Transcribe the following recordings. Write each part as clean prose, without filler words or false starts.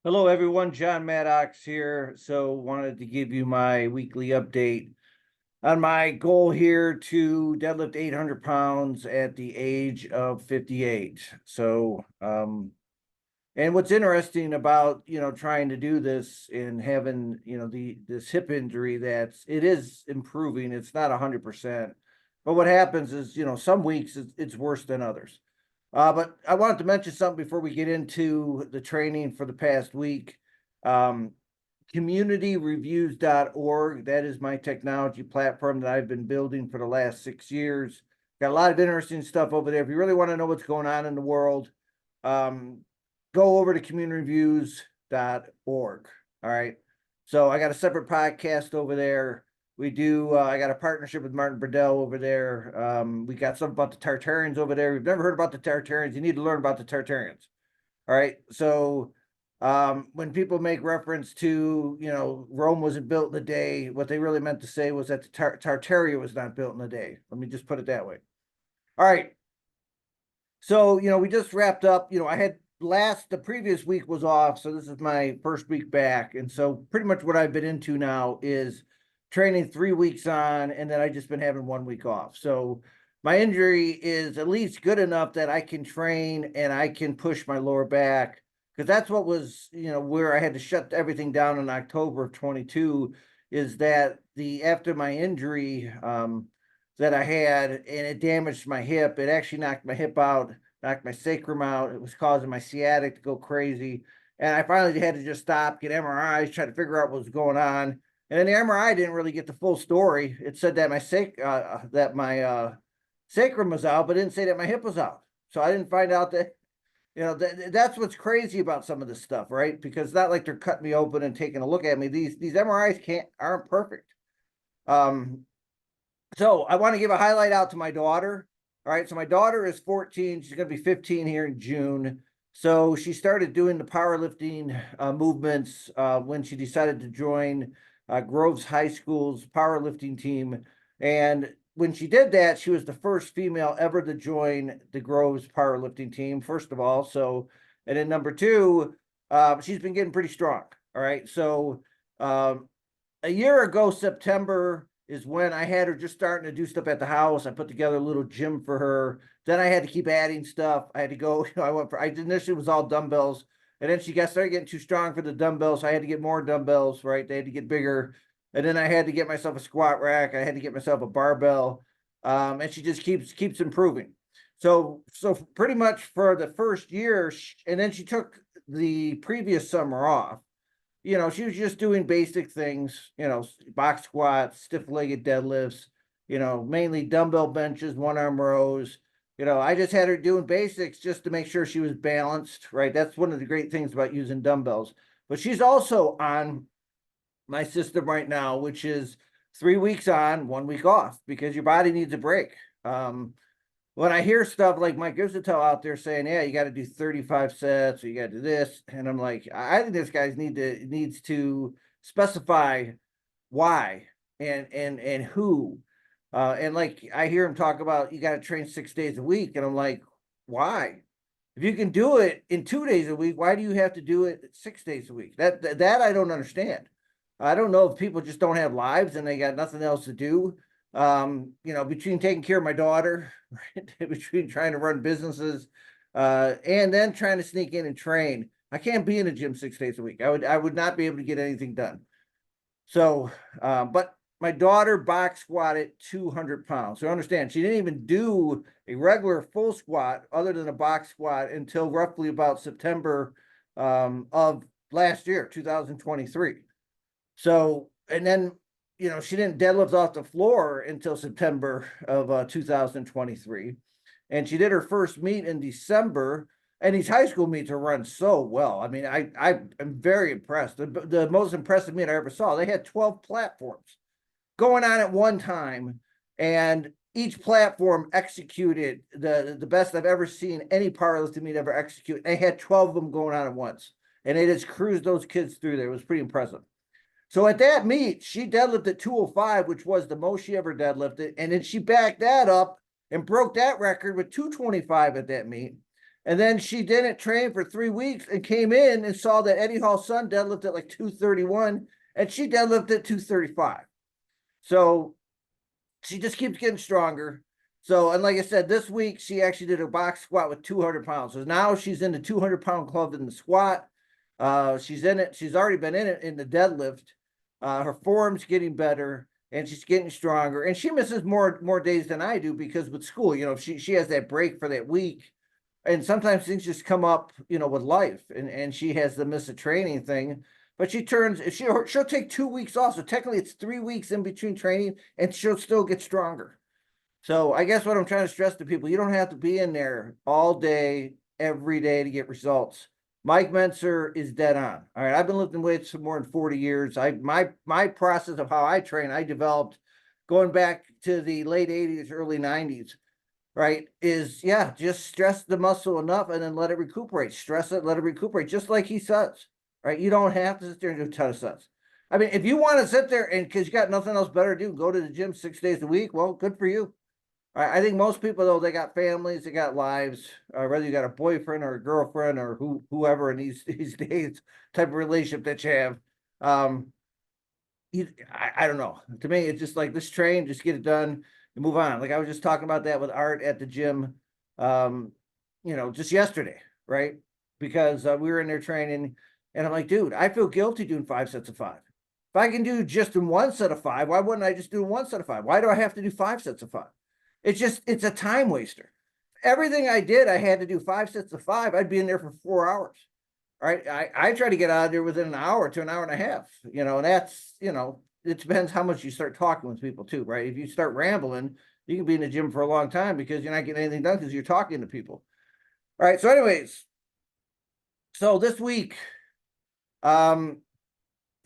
Hello, everyone. John Maddox here. So, wanted to give you my weekly update on my goal here to deadlift 800 pounds at the age of 58. And what's interesting about trying to do this and having this hip injury that's it is improving. It's not 100%, but what happens is some weeks it's worse than others. But I wanted to mention something before we get into the training for the past week. Um, communityreviews.org. That is my technology platform that I've been building for the last 6 years. Got a lot of interesting stuff over there. If you really want to know what's going on in the world, um, go over to communityreviews.org. All right. So I got a separate podcast over there. I got a partnership with Martin Burdell over there. We got something about the Tartarians over there. We've never heard about the Tartarians. You need to learn about the Tartarians. All right. So when people make reference to, Rome wasn't built in a day, what they really meant to say was that the Tartaria was not built in a day. Let me just put it that way. All right. So, we just wrapped up, the previous week was off. So this is my first week back. And so pretty much what I've been into now is training 3 weeks on, and then I just been having 1 week off. So my injury is at least good enough that I can train and I can push my lower back because that's what was, where I had to shut everything down in October of 22 is that after my injury, that I had, and it damaged my hip. It actually knocked my hip out, knocked my sacrum out. It was causing my sciatic to go crazy. And I finally had to just stop, get MRIs, try to figure out what was going on. And then the MRI didn't really get the full story. It said that my sacrum was out, but it didn't say that my hip was out. So I didn't find out that that's what's crazy about some of this stuff, right? Because it's not like they're cutting me open and taking a look at me. These MRIs aren't perfect. Um, so I want to give a highlight out to my daughter. All right. So my daughter is 14. She's going to be 15 here in June. So she started doing the powerlifting movements when she decided to join Groves High School's powerlifting team. And when she did that, she was the first female ever to join the Groves powerlifting team, first of all. So, and then number two, she's been getting pretty strong. All right. So, a year ago, September is when I had her just starting to do stuff at the house. I put together a little gym for her. Then I had to keep adding stuff. I had to go, I initially was all dumbbells. And then started getting too strong for the dumbbells. So I had to get more dumbbells, right? They had to get bigger. And then I had to get myself a squat rack. I had to get myself a barbell. And she just keeps improving. So pretty much for the first year, and then she took the previous summer off. She was just doing basic things, box squats, stiff-legged deadlifts, mainly dumbbell benches, one-arm rows. I just had her doing basics just to make sure she was balanced, right? That's one of the great things about using dumbbells. But she's also on my system right now, which is 3 weeks on, 1 week off, because your body needs a break. When I hear stuff like Mike Gibsontel out there saying, "Yeah, you got to do 35 sets, or you got to do this," and I'm like, I think this guy's needs to specify why and who, and like I hear him talk about you got to train 6 days a week, and I'm like, why? If you can do it in 2 days a week, why do you have to do it 6 days a week? That I don't understand. I don't know if people just don't have lives and they got nothing else to do. Between taking care of my daughter, right, between trying to run businesses, and then trying to sneak in and train. I can't be in a gym 6 days a week. I would not be able to get anything done. So, but my daughter box squatted 200 pounds. So understand, she didn't even do a regular full squat other than a box squat until roughly about September of last year, 2023. So, and then, she didn't deadlift off the floor until September of 2023. And she did her first meet in December. And these high school meets are run so well. I mean, I am very impressed. The most impressive meet I ever saw, they had 12 platforms going on at one time. And each platform executed the best I've ever seen any powerlifting meet ever execute. They had 12 of them going on at once. And they just cruised those kids through there. It was pretty impressive. So at that meet, she deadlifted 205, which was the most she ever deadlifted. And then she backed that up and broke that record with 225 at that meet. And then she didn't train for 3 weeks and came in and saw that Eddie Hall's son deadlifted at like 231 and she deadlifted at 235. So she just keeps getting stronger. So, and like I said, this week she actually did a box squat with 200 pounds. So now she's in the 200-pound club in the squat. She's in it. She's already been in it in the deadlift. Her form's getting better and she's getting stronger. And she misses more days than I do because with school, she has that break for that week. And sometimes things just come up, with life, and she has to miss a training thing. But she'll take 2 weeks off. So technically it's 3 weeks in between training and she'll still get stronger. So I guess what I'm trying to stress to people, you don't have to be in there all day, every day to get results. Mike Mentzer is dead on. All right. I've been lifting weights for more than 40 years. My process of how I train, I developed going back to the late 80s, early 90s, right? Just stress the muscle enough and then let it recuperate. Stress it, let it recuperate, just like he says, right? You don't have to sit there and do a ton of sets. I mean, if you want to sit there and because you got nothing else better to do, go to the gym 6 days a week, well, good for you. I think most people, though, they got families, they got lives, whether you got a boyfriend or a girlfriend or whoever in these days type of relationship that you have. I don't know. To me, it's just like this train, just get it done and move on. Like I was just talking about that with Art at the gym, just yesterday, right? Because we were in there training and I'm like, dude, I feel guilty doing 5 sets of 5. If I can do just in 1 set of 5, why wouldn't I just do 1 set of 5? Why do I have to do 5 sets of 5? It's a time waster. Everything I did, I had to do 5 sets of 5. I'd be in there for 4 hours. All right. I try to get out of there within an hour to an hour and a half, and that's, it depends how much you start talking with people too, right? If you start rambling, you can be in the gym for a long time because you're not getting anything done because you're talking to people. All right. So anyways, so this week,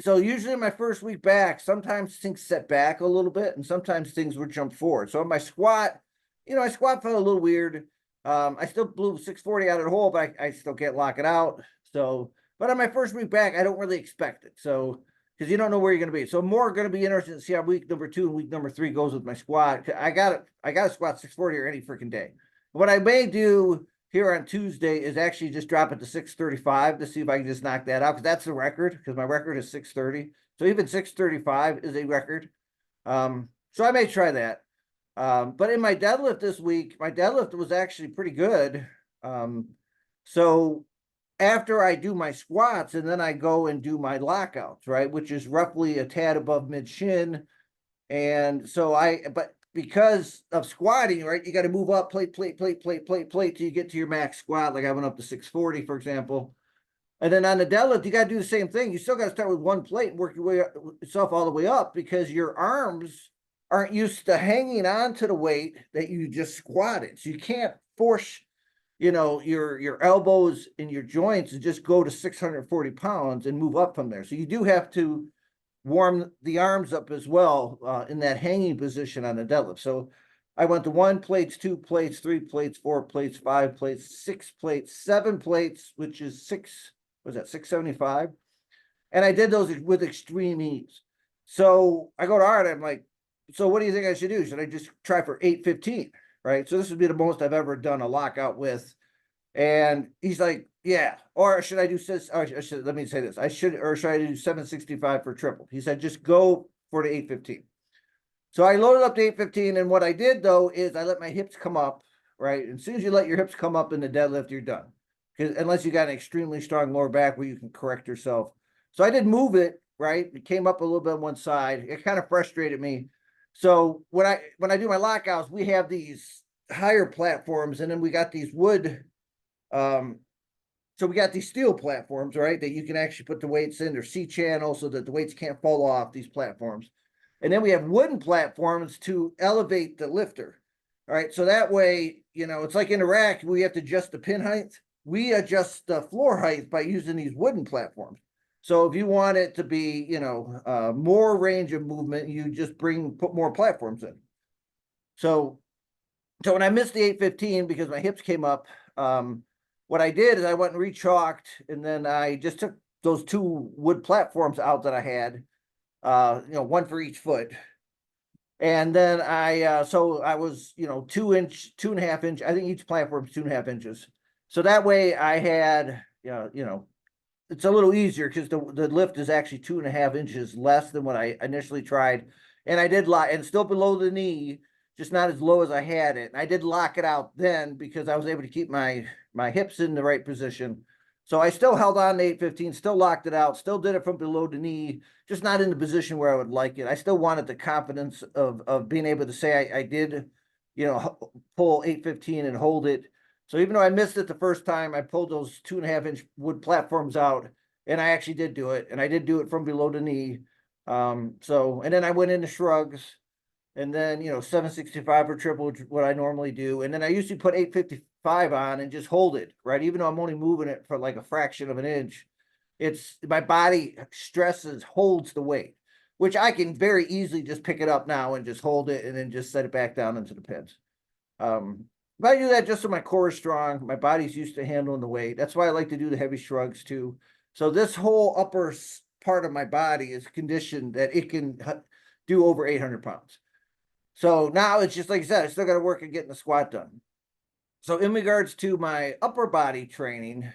so usually my first week back, sometimes things set back a little bit and sometimes things would jump forward. So on my squat, my squat felt a little weird. I still blew 640 out of the hole, but I still can't lock it out. So, but on my first week back, I don't really expect it. So, because you don't know where you're going to be. So more going to be interested to see how week number 2 and week number 3 goes with my squat. I got to squat 640 or any freaking day. What I may do here on Tuesday is actually just drop it to 635 to see if I can just knock that out, because that's the record, because my record is 630. So even 635 is a record. So I may try that. But in my deadlift this week, my deadlift was actually pretty good. So after I do my squats and then I go and do my lockouts, right, which is roughly a tad above mid shin. And so but because of squatting, right, you got to move up plate till you get to your max squat. Like I went up to 640, for example. And then on the deadlift, you got to do the same thing. You still got to start with one plate and work your way yourself all the way up, because your arms aren't used to hanging on to the weight that you just squatted. So you can't force, your elbows and your joints and just go to 640 pounds and move up from there. So you do have to warm the arms up as well in that hanging position on the deadlift. So I went to 1 plates, 2 plates, 3 plates, 4 plates, 5 plates, 6 plates, 7 plates, which is 675. And I did those with extreme ease. So I go to Art, I'm like, so what do you think I should do? Should I just try for 815? Right. So this would be the most I've ever done a lockout with. And he's like, yeah. Or should I do let me say this. Should I do 765 for triple? He said, just go for the 815. So I loaded up the 815. And what I did though, is I let my hips come up, right? And as soon as you let your hips come up in the deadlift, you're done. Because unless you got an extremely strong lower back where you can correct yourself. So I did move it, right? It came up a little bit on one side. It kind of frustrated me. So when I do my lockouts, we have these higher platforms, and then we got these wood. So we got these steel platforms, right, that you can actually put the weights in. They're C-channel so that the weights can't fall off these platforms. And then we have wooden platforms to elevate the lifter. All right. So that way, it's like in a rack, we have to adjust the pin height. We adjust the floor height by using these wooden platforms. So if you want it to be, more range of movement, you just put more platforms in. So when I missed the 815 because my hips came up, what I did is I went and re-chalked, and then I just took those 2 wood platforms out that I had, 1 for each foot. And then so I was, 2.5 inch, I think each platform is 2.5 inches. So that way I had, it's a little easier because the lift is actually 2.5 inches less than what I initially tried. And I did lock and still below the knee, just not as low as I had it. And I did lock it out then because I was able to keep my hips in the right position. So I still held on to 815, still locked it out, still did it from below the knee, just not in the position where I would like it. I still wanted the confidence of being able to say I did, pull 815 and hold it. So even though I missed it the first time, I pulled those 2.5 inch wood platforms out, and I actually did do it, and I did do it from below the knee. And then I went into shrugs, and then 765 or triple, what I normally do, and then I usually put 855 on and just hold it, right? Even though I'm only moving it for like a fraction of an inch, it's my body holds the weight, which I can very easily just pick it up now and just hold it and then just set it back down into the pins. But I do that just so my core is strong. My body's used to handling the weight. That's why I like to do the heavy shrugs too. So this whole upper part of my body is conditioned that it can do over 800 pounds. So now it's just like I said, I still got to work at getting the squat done. So in regards to my upper body training,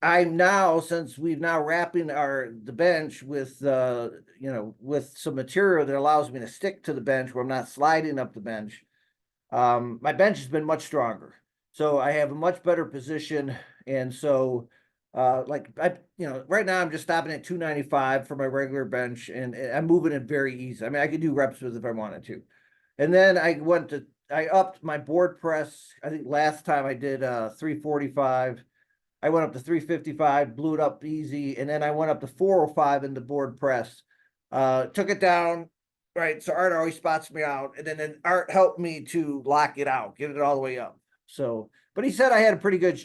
I'm now, since we've now wrapping the bench with with some material that allows me to stick to the bench where I'm not sliding up the bench. My bench has been much stronger, so I have a much better position. And so right now I'm just stopping at 295 for my regular bench, and I'm moving it very easy. I mean, I could do reps with it if I wanted to. And then I upped my board press. I think last time I did 345. I went up to 355, blew it up easy, and then I went up to 405 in the board press. Took it down, right? So Art always spots me out, and then Art helped me to lock it out, get it all the way up. So, but he said I had a pretty good,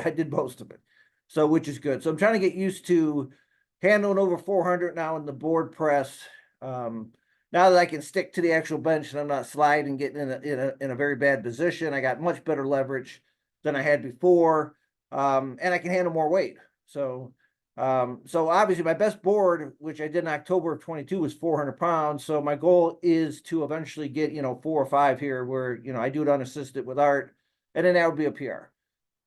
I did most of it, so which is good. So I'm trying to get used to handling over 400 now in the board press. Now that I can stick to the actual bench and I'm not sliding, getting in a very bad position, I got much better leverage than I had before. And I can handle more weight. So obviously my best board, which I did in October of 22, was 400 pounds. So my goal is to eventually get, 4 or 5 here where, I do it unassisted with Art, and then that would be a PR.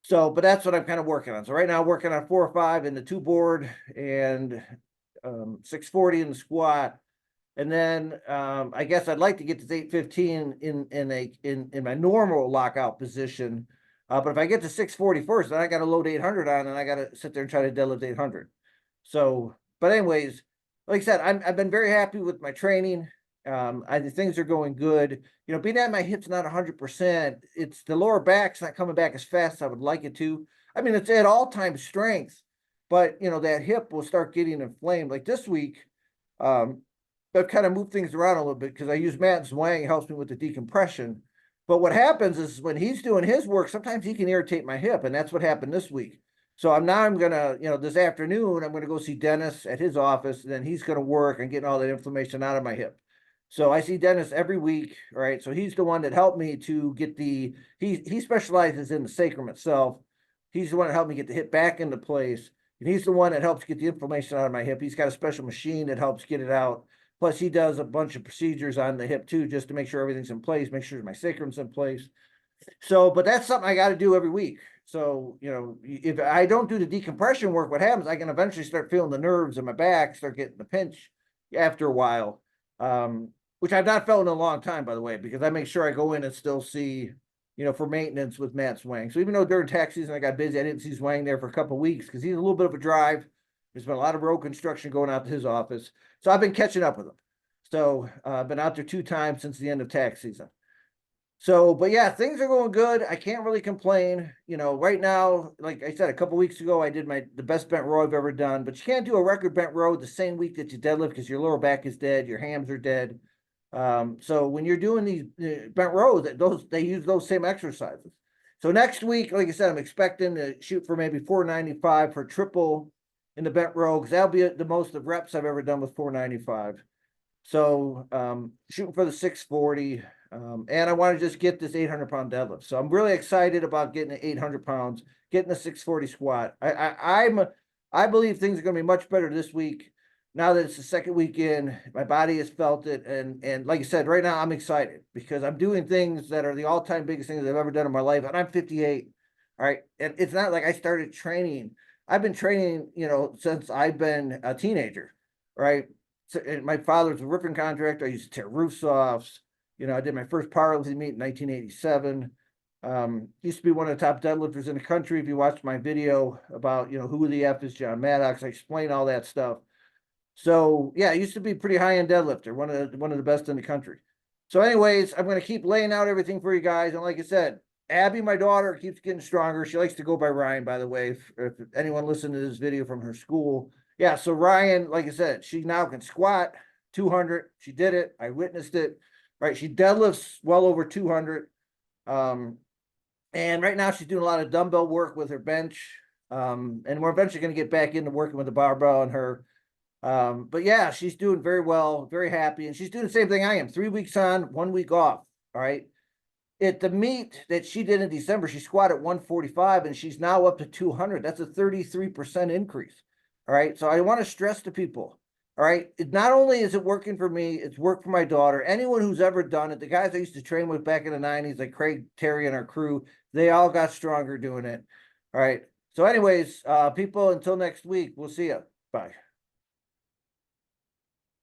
So, but that's what I'm kind of working on. So right now I'm working on 4 or 5 in the 2 board and 640 in the squat. And then I guess I'd like to get to 815 in my normal lockout position. But if I get to 640 first, then I got to load 800 on, and I got to sit there and try to deadlift 800. So, but anyways, like I said, I've been very happy with my training. I think things are going good. Being that my hips not 100%, it's the lower back's not coming back as fast as I would like it to. I mean, it's at all-time strength, but that hip will start getting inflamed. Like this week, I've kind of moved things around a little bit because I use Matt Zwang, helps me with the decompression. But what happens is when he's doing his work, sometimes he can irritate my hip, and that's what happened this week. So I'm gonna, this afternoon, I'm gonna go see Dennis at his office, and then he's gonna work and getting all that inflammation out of my hip. So I see Dennis every week, right? So he's the one that helped me to get he specializes in the sacrum itself. He's the one that helped me get the hip back into place, and he's the one that helps get the inflammation out of my hip. He's got a special machine that helps get it out. Plus, he does a bunch of procedures on the hip too, just to make sure everything's in place, make sure my sacrum's in place. So, but that's something I got to do every week. So, if I don't do the decompression work, what happens? I can eventually start feeling the nerves in my back, start getting the pinch after a while, which I've not felt in a long time, by the way, because I make sure I go in and still see, for maintenance with Matt Zwang. So even though during tax season I got busy, I didn't see Zwang there for a couple of weeks because he's a little bit of a drive. There's been a lot of road construction going out to his office. So I've been catching up with him. So I've been out there 2 times since the end of tax season. So, but yeah, things are going good. I can't really complain. Right now, like I said, a couple weeks ago, I did the best bent row I've ever done, but you can't do a record bent row the same week that you deadlift because your lower back is dead, your hams are dead. So when you're doing these bent rows, they use those same exercises. So next week, like I said, I'm expecting to shoot for maybe 495 for triple in the bent row, because that'll be the most of reps I've ever done with 495. So shooting for the 640. And I want to just get this 800-pound deadlift. So I'm really excited about getting the 800 pounds, getting the 640 squat. I believe things are going to be much better this week. now that it's the second weekend, my body has felt it. And like I said, right now I'm excited because I'm doing things that are the all-time biggest things I've ever done in my life. And I'm 58. All right. And it's not like I started training. I've been training, since I've been a teenager. Right. So, and my father's a roofing contractor. I used to tear roofs off. I did my first powerlifting meet in 1987. Used to be one of the top deadlifters in the country. If you watched my video about, who the F is John Maddox, I explain all that stuff. So yeah, I used to be pretty high end deadlifter, one of the best in the country. So, anyways, I'm going to keep laying out everything for you guys. And like I said, Abby, my daughter, keeps getting stronger. She likes to go by Ryan, by the way. If anyone listened to this video from her school, yeah. So Ryan, like I said, she now can squat 200. She did it. I witnessed it. Right, she deadlifts well over 200. And right now she's doing a lot of dumbbell work with her bench. And we're eventually going to get back into working with the barbell on her. But yeah, she's doing very well, very happy, and she's doing the same thing I am. 3 weeks on, 1 week off. All right. At the meet that she did in December, she squatted 145 and she's now up to 200. That's a 33% increase. All right. So I want to stress to people. All right. Not only is it working for me, it's worked for my daughter. Anyone who's ever done it, the guys I used to train with back in the 90s, like Craig Terry and our crew, they all got stronger doing it. All right. So, anyways, people, until next week, we'll see you. Bye.